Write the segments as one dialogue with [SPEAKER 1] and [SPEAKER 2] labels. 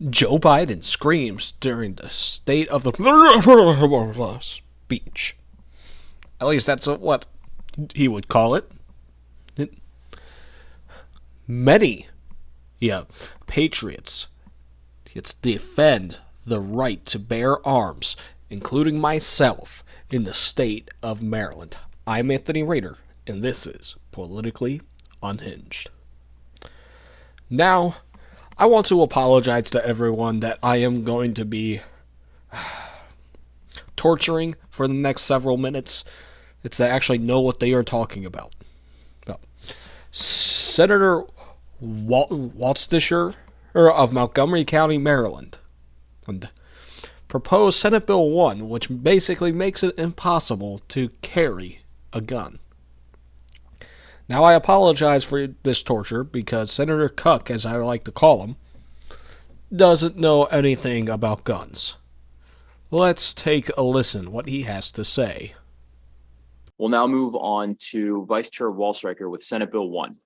[SPEAKER 1] Joe Biden screams during the State of the speech. At least that's what he would call it. Many, patriots, defend the right to bear arms, including myself, in the state of Maryland. I'm Anthony Rader, and this is Politically Unhinged. Now, I want to apologize to everyone that I am going to be torturing for the next several minutes. It's to actually know what they are talking about. Well, Senator Walstisher of Montgomery County, Maryland, proposed Senate Bill 1, which basically makes it impossible to carry a gun. Now, I apologize for this torture because Senator Cuck, as I like to call him, doesn't know anything about guns. Let's take a listen what he has to say.
[SPEAKER 2] We'll now move on to Vice Chair Wallstreicher with Senate Bill 1.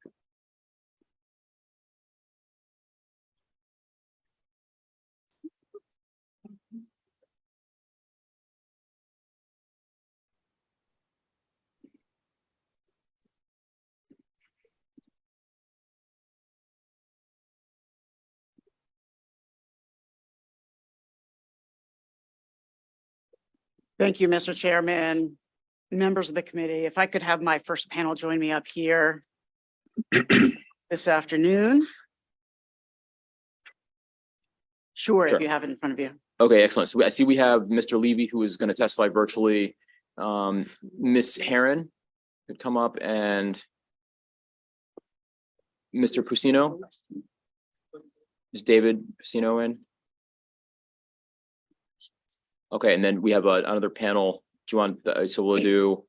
[SPEAKER 3] Thank you, Mr. Chairman, members of the committee. If I could have my first panel join me up here this afternoon. Sure,
[SPEAKER 2] Sure.
[SPEAKER 3] if you have it in front of you.
[SPEAKER 2] Okay, excellent. So I see we have Mr. Levy, who is going to testify virtually. Ms. Herron could come up, and Mr. Pusino. Is David Pusino in? Okay, and then we have another panel. Do you want, so we'll do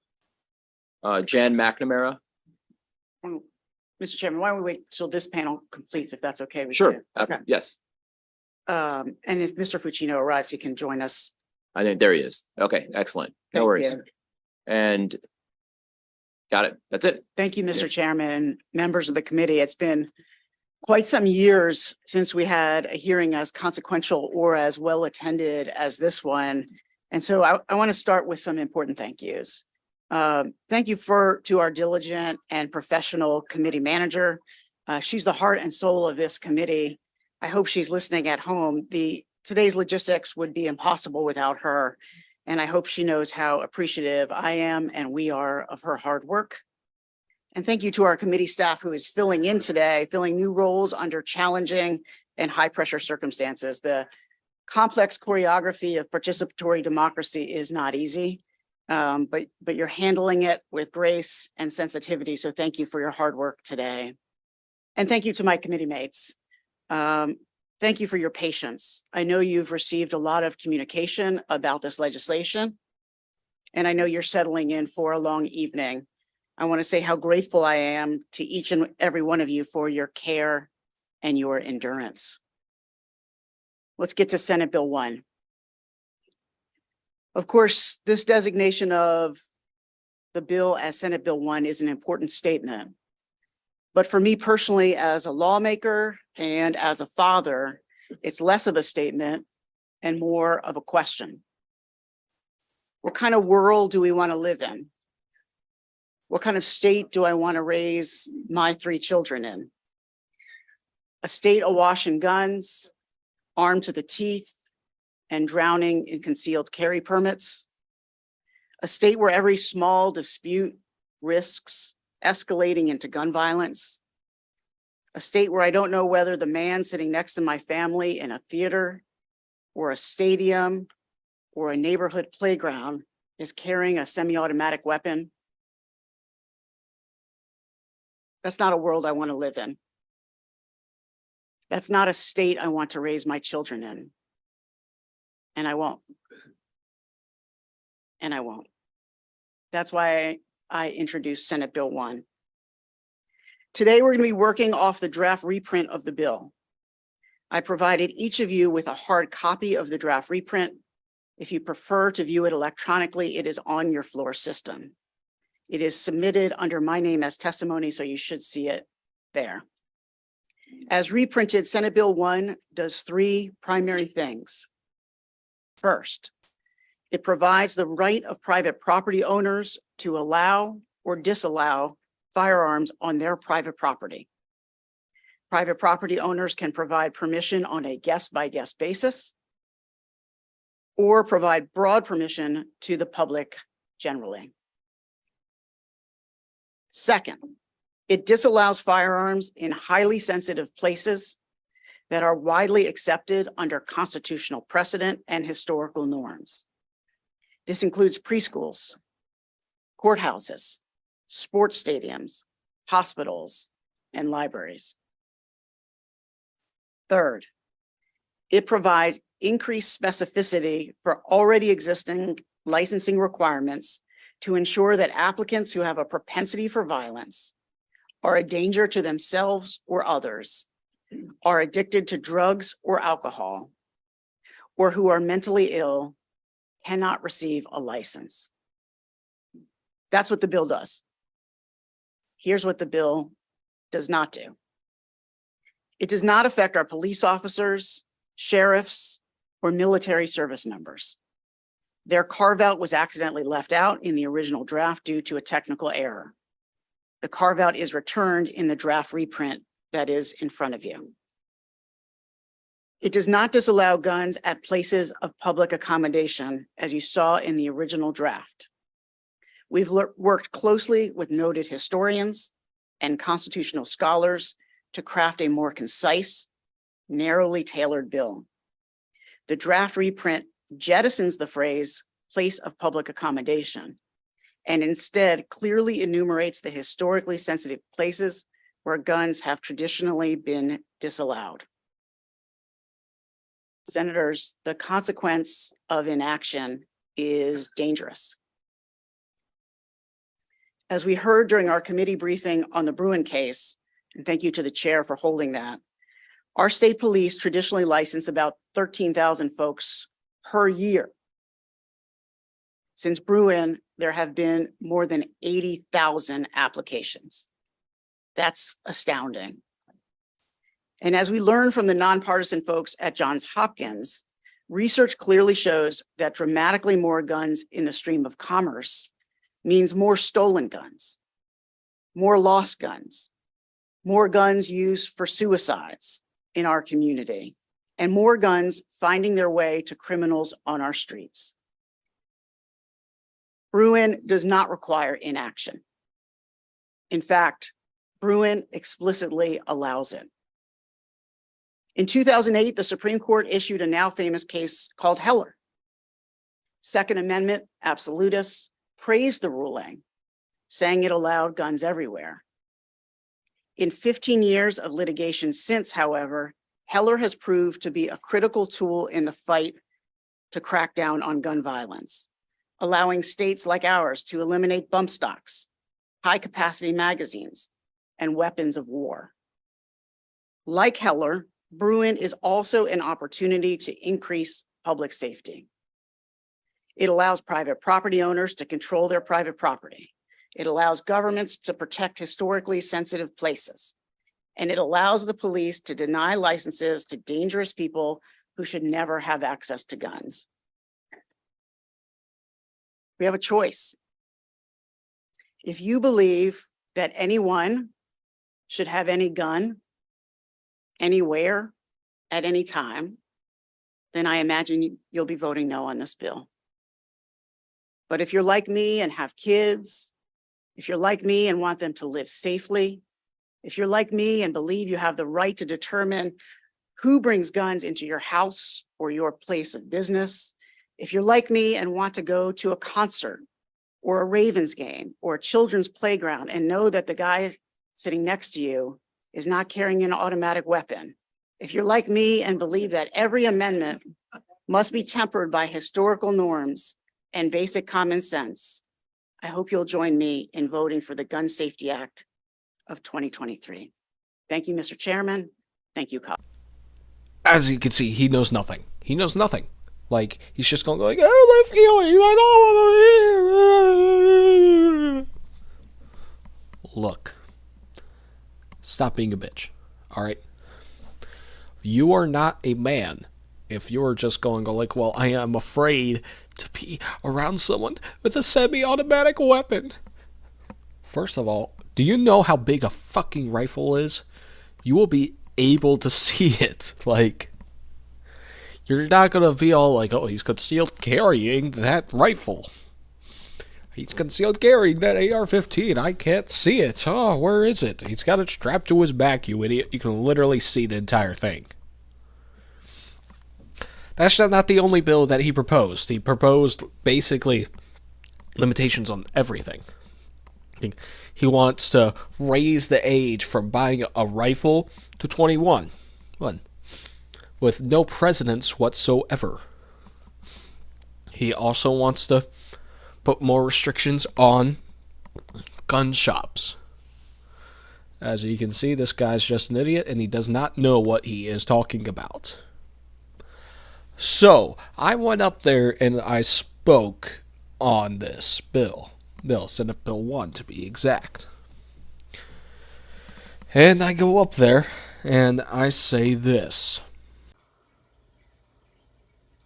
[SPEAKER 2] Jan McNamara.
[SPEAKER 3] Mr. Chairman, why don't we wait till this panel completes, if that's okay with
[SPEAKER 2] Sure.
[SPEAKER 3] you? Okay.
[SPEAKER 2] Yes,
[SPEAKER 3] And if Mr. Fucino arrives, he can join us.
[SPEAKER 2] I think there he is. Okay, excellent. No
[SPEAKER 3] Thank
[SPEAKER 2] worries.
[SPEAKER 3] you.
[SPEAKER 2] And got it. That's it.
[SPEAKER 3] Thank you, Mr. Chairman, members of the committee. It's been quite some years since we had a hearing as consequential or as well attended as this one. And so I want to start with some important thank yous. Thank you to our diligent and professional committee manager. She's the heart and soul of this committee. I hope she's listening at home. Today's logistics would be impossible without her. And I hope she knows how appreciative I am and we are of her hard work. And thank you to our committee staff who is filling in today, filling new roles under challenging and high pressure circumstances. The complex choreography of participatory democracy is not easy, but you're handling it with grace and sensitivity. So thank you for your hard work today. And thank you to my committee mates. Thank you for your patience. I know you've received a lot of communication about this legislation, and I know you're settling in for a long evening. I want to say how grateful I am to each and every one of you for your care and your endurance. Let's get to Senate Bill 1. Of course, this designation of the bill as Senate Bill 1 is an important statement. But for me personally, as a lawmaker and as a father, it's less of a statement and more of a question. What kind of world do we want to live in? What kind of state do I want to raise my 3 children in? A state awash in guns, armed to the teeth, and drowning in concealed carry permits? A state where every small dispute risks escalating into gun violence? A state where I don't know whether the man sitting next to my family in a theater or a stadium or a neighborhood playground is carrying a semi-automatic weapon? That's not a world I want to live in. That's not a state I want to raise my children in. And I won't. And I won't. That's why I introduced Senate Bill 1. Today, we're going to be working off the draft reprint of the bill. I provided each of you with a hard copy of the draft reprint. If you prefer to view it electronically, it is on your floor system. It is submitted under my name as testimony, so you should see it there. As reprinted, Senate Bill 1 does three primary things. First, it provides the right of private property owners to allow or disallow firearms on their private property. Private property owners can provide permission on a guest-by-guest basis or provide broad permission to the public generally. Second, it disallows firearms in highly sensitive places that are widely accepted under constitutional precedent and historical norms. This includes preschools, courthouses, sports stadiums, hospitals, and libraries. Third, it provides increased specificity for already existing licensing requirements to ensure that applicants who have a propensity for violence, are a danger to themselves or others, are addicted to drugs or alcohol, or who are mentally ill cannot receive a license. That's what the bill does. Here's what the bill does not do. It does not affect our police officers, sheriffs, or military service members. Their carve-out was accidentally left out in the original draft due to a technical error. The carve-out is returned in the draft reprint that is in front of you. It does not disallow guns at places of public accommodation, as you saw in the original draft. We've worked closely with noted historians and constitutional scholars to craft a more concise, narrowly tailored bill. The draft reprint jettisons the phrase place of public accommodation and instead clearly enumerates the historically sensitive places where guns have traditionally been disallowed. Senators, the consequence of inaction is dangerous. As we heard during our committee briefing on the Bruin case, and thank you to the chair for holding that, our state police traditionally license about 13,000 folks per year. Since Bruin, there have been more than 80,000 applications. That's astounding. And as we learn from the nonpartisan folks at Johns Hopkins, research clearly shows that dramatically more guns in the stream of commerce means more stolen guns, more lost guns, more guns used for suicides in our community, and more guns finding their way to criminals on our streets. Bruin does not require inaction. In fact, Bruin explicitly allows it. In 2008, the Supreme Court issued a now famous case called Heller. Second Amendment absolutists praised the ruling, saying it allowed guns everywhere. In 15 years of litigation since, however, Heller has proved to be a critical tool in the fight to crack down on gun violence, allowing states like ours to eliminate bump stocks, high-capacity magazines, and weapons of war. Like Heller, Bruin is also an opportunity to increase public safety. It allows private property owners to control their private property. It allows governments to protect historically sensitive places. And it allows the police to deny licenses to dangerous people who should never have access to guns. We have a choice. If you believe that anyone should have any gun, anywhere, at any time, then I imagine you'll be voting no on this bill. But if you're like me and have kids, if you're like me and want them to live safely, if you're like me and believe you have the right to determine who brings guns into your house or your place of business, if you're like me and want to go to a concert or a Ravens game or a children's playground and know that the guy sitting next to you is not carrying an automatic weapon, if you're like me and believe that every amendment must be tempered by historical norms and basic common sense, I hope you'll join me in voting for the Gun Safety Act of 2023. Thank you, Mr. Chairman. Thank you, Kyle.
[SPEAKER 1] As you can see, he knows nothing. He knows nothing. Like, he's just going to go like, oh, my feelings, I don't want to hear. Look, stop being a bitch, all right? You are not a man if you're just going like, well, I am afraid to be around someone with a semi-automatic weapon. First of all, do you know how big a fucking rifle is? You will be able to see it. Like, you're not going to be all like, oh, he's concealed carrying that rifle. He's concealed carrying that AR-15. I can't see it. Oh, where is it? He's got it strapped to his back, you idiot. You can literally see the entire thing. That's not the only bill that he proposed. He proposed basically limitations on everything. He wants to raise the age from buying a rifle to 21. With no precedence whatsoever. He also wants to put more restrictions on gun shops. As you can see, this guy's just an idiot and he does not know what he is talking about. So, I went up there and I spoke on this bill. Senate Bill 1 to be exact. And I go up there and I say this.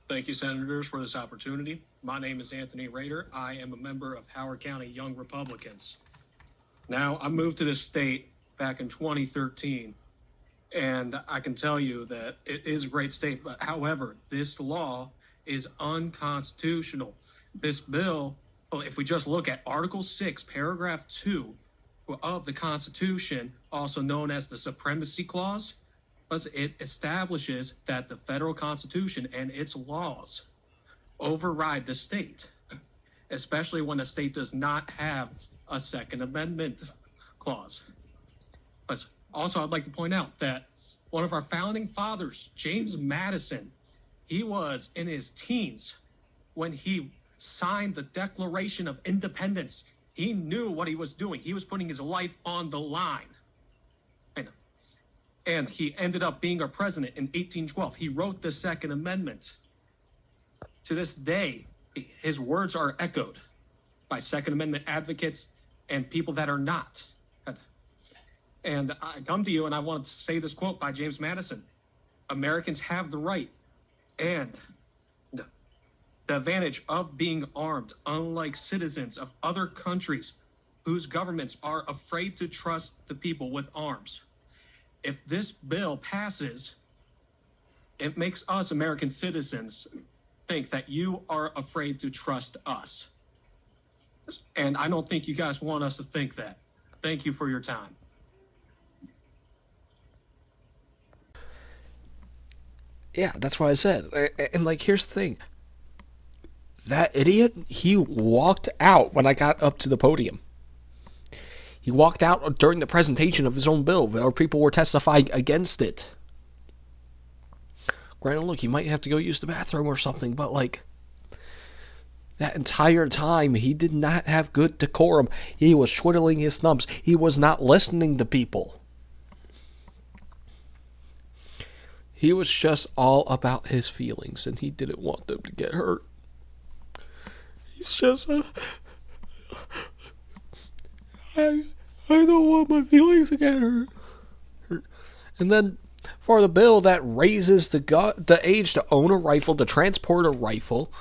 [SPEAKER 4] Thank you, Senators, for this opportunity. My name is Anthony Rader. I am a member of Howard County Young Republicans. Now, I moved to this state back in 2013, and I can tell you that it is a great state, but however, this law is unconstitutional. This bill, well, if we just look at Article 6, Paragraph 2 of the Constitution, also known as the Supremacy Clause, it establishes that the federal Constitution and its laws override the state, especially when the state does not have a Second Amendment clause. But also, I'd like to point out that one of our founding fathers, James Madison, he was in his teens when he signed the Declaration of Independence. He knew what he was doing. He was putting his life on the line. And he ended up being our president in 1812. He wrote the Second Amendment. To this day, his words are echoed by Second Amendment advocates and people that are not. And I come to you and I want to say this quote by James Madison. Americans have the right and the advantage of being armed, unlike citizens of other countries whose governments are afraid to trust the people with arms. If this bill passes, it makes us American citizens think that you are afraid to trust us. And I don't think you guys want us to think that. Thank you for your time.
[SPEAKER 1] Yeah, that's what I said. And like, here's the thing. That idiot, he walked out when I got up to the podium. He walked out during the presentation of his own bill, where people were testifying against it. Granted, look, you might have to go use the bathroom or something, but like, that entire time, he did not have good decorum. He was twiddling his thumbs. He was not listening to people. He was just all about his feelings, and he didn't want them to get hurt. He's just I don't want my feelings to get hurt. And then for the bill that raises the age to own a rifle, to transport a rifle,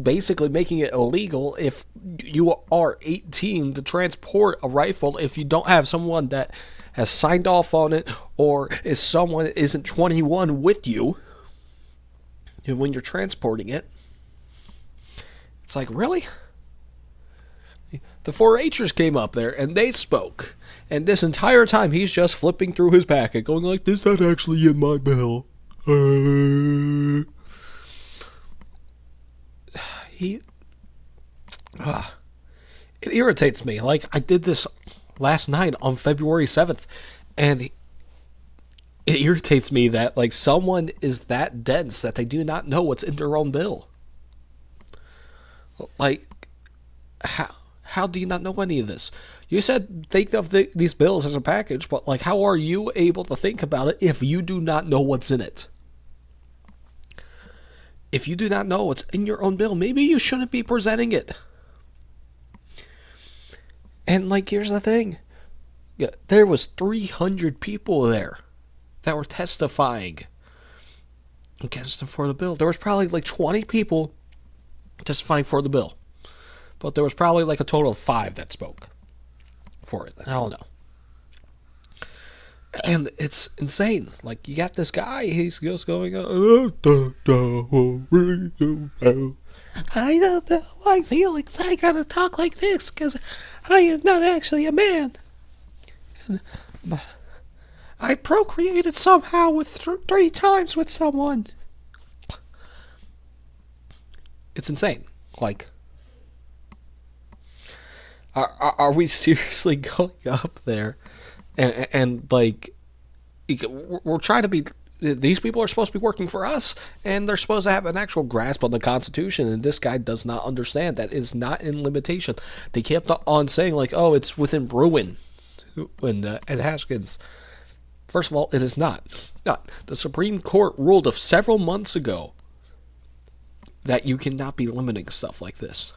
[SPEAKER 1] basically making it illegal if you are 18 to transport a rifle if you don't have someone that has signed off on it, or if someone isn't 21 with you when you're transporting it. It's like, really? The 4-Hers came up there and they spoke. And this entire time he's just flipping through his packet going like, is that actually in my bill? It irritates me. Like, I did this last night on February 7th, and it irritates me that like someone is that dense that they do not know what's in their own bill. Like, how do you not know any of this? You said think of these bills as a package, but like, how are you able to think about it if you do not know what's in it? If you do not know what's in your own bill, maybe you shouldn't be presenting it. And like, here's the thing. Yeah, there was 300 people there that were testifying against him for the bill. There was probably like 20 people testifying for the bill, but there was probably like a total of 5 that spoke for it. I don't know. And it's insane. Like, you got this guy, he's just going, I don't know, I feel like I gotta talk like this, because I am not actually a man. And I procreated somehow with 3 times with someone. It's insane. Like, are we seriously going up there and like, we're trying to be, these people are supposed to be working for us, and they're supposed to have an actual grasp on the Constitution, and this guy does not understand that is not in limitation. They kept on saying, like, oh, it's within Bruin and Haskins. First of all, it is not. Not. The Supreme Court ruled several months ago that you cannot be limiting stuff like this.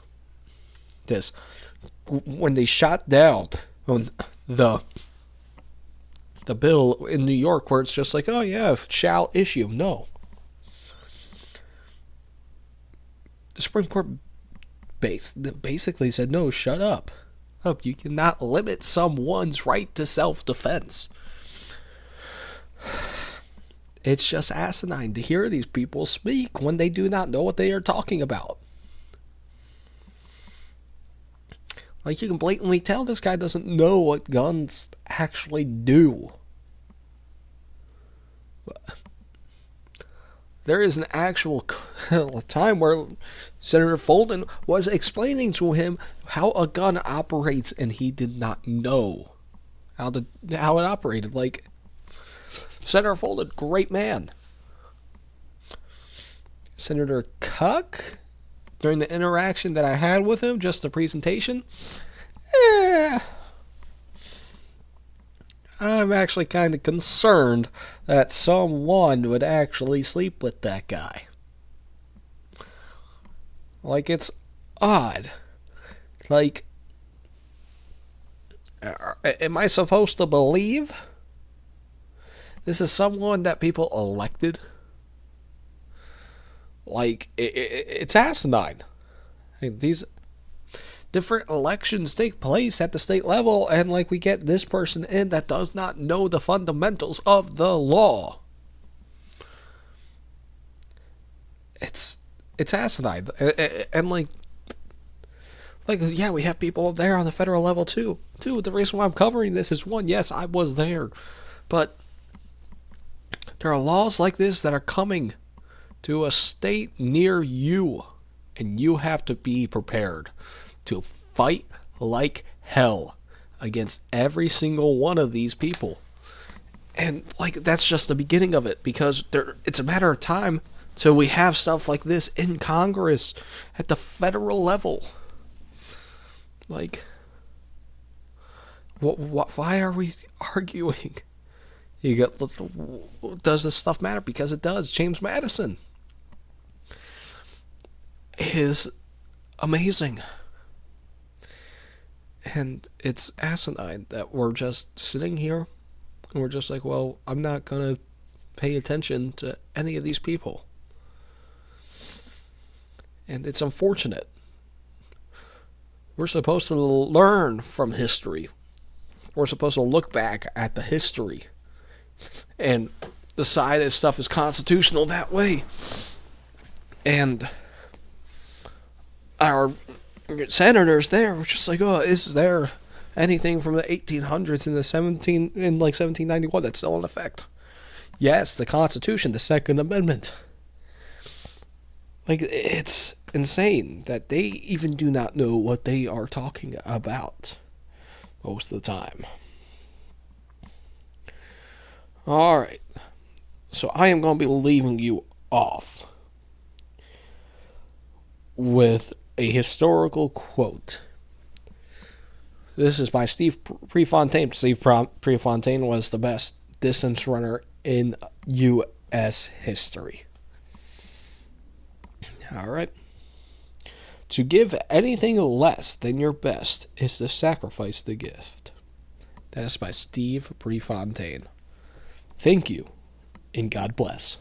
[SPEAKER 1] When they shot down the bill in New York, where it's just like, oh yeah, shall issue. No. The Supreme Court basically said, no, shut up. You cannot limit someone's right to self-defense. It's just asinine to hear these people speak when they do not know what they are talking about. Like, you can blatantly tell this guy doesn't know what guns actually do. There is an actual time where Senator Folden was explaining to him how a gun operates, and he did not know how it operated. Like, Senator Folden, great man. Senator Cuck, during the interaction that I had with him, just the presentation, I'm actually kind of concerned that someone would actually sleep with that guy. Like, it's odd. Like, am I supposed to believe this is someone that people elected? Like, it's asinine. These different elections take place at the state level, and like, we get this person in that does not know the fundamentals of the law. It's asinine. And like yeah, we have people there on the federal level too. The reason why I'm covering this is, one, yes, I was there, but there are laws like this that are coming to a state near you, and you have to be prepared to fight like hell against every single one of these people. And like, that's just the beginning of it, because it's a matter of time till we have stuff like this in Congress at the federal level. Like, why are we arguing? Does this stuff matter? Because it does. James Madison is amazing. And it's asinine that we're just sitting here and we're just like, well, I'm not going to pay attention to any of these people. And it's unfortunate. We're supposed to learn from history. We're supposed to look back at the history and decide if stuff is constitutional that way. And our senators there were just like, oh, is there anything from the 1800s in 1791 that's still in effect? Yes, the Constitution, the Second Amendment. Like, it's insane that they even do not know what they are talking about most of the time. Alright, so I am going to be leaving you off with a historical quote. This is by Steve Prefontaine. Steve Prefontaine was the best distance runner in U.S. history. Alright. To give anything less than your best is to sacrifice the gift. That is by Steve Prefontaine. Thank you, and God bless.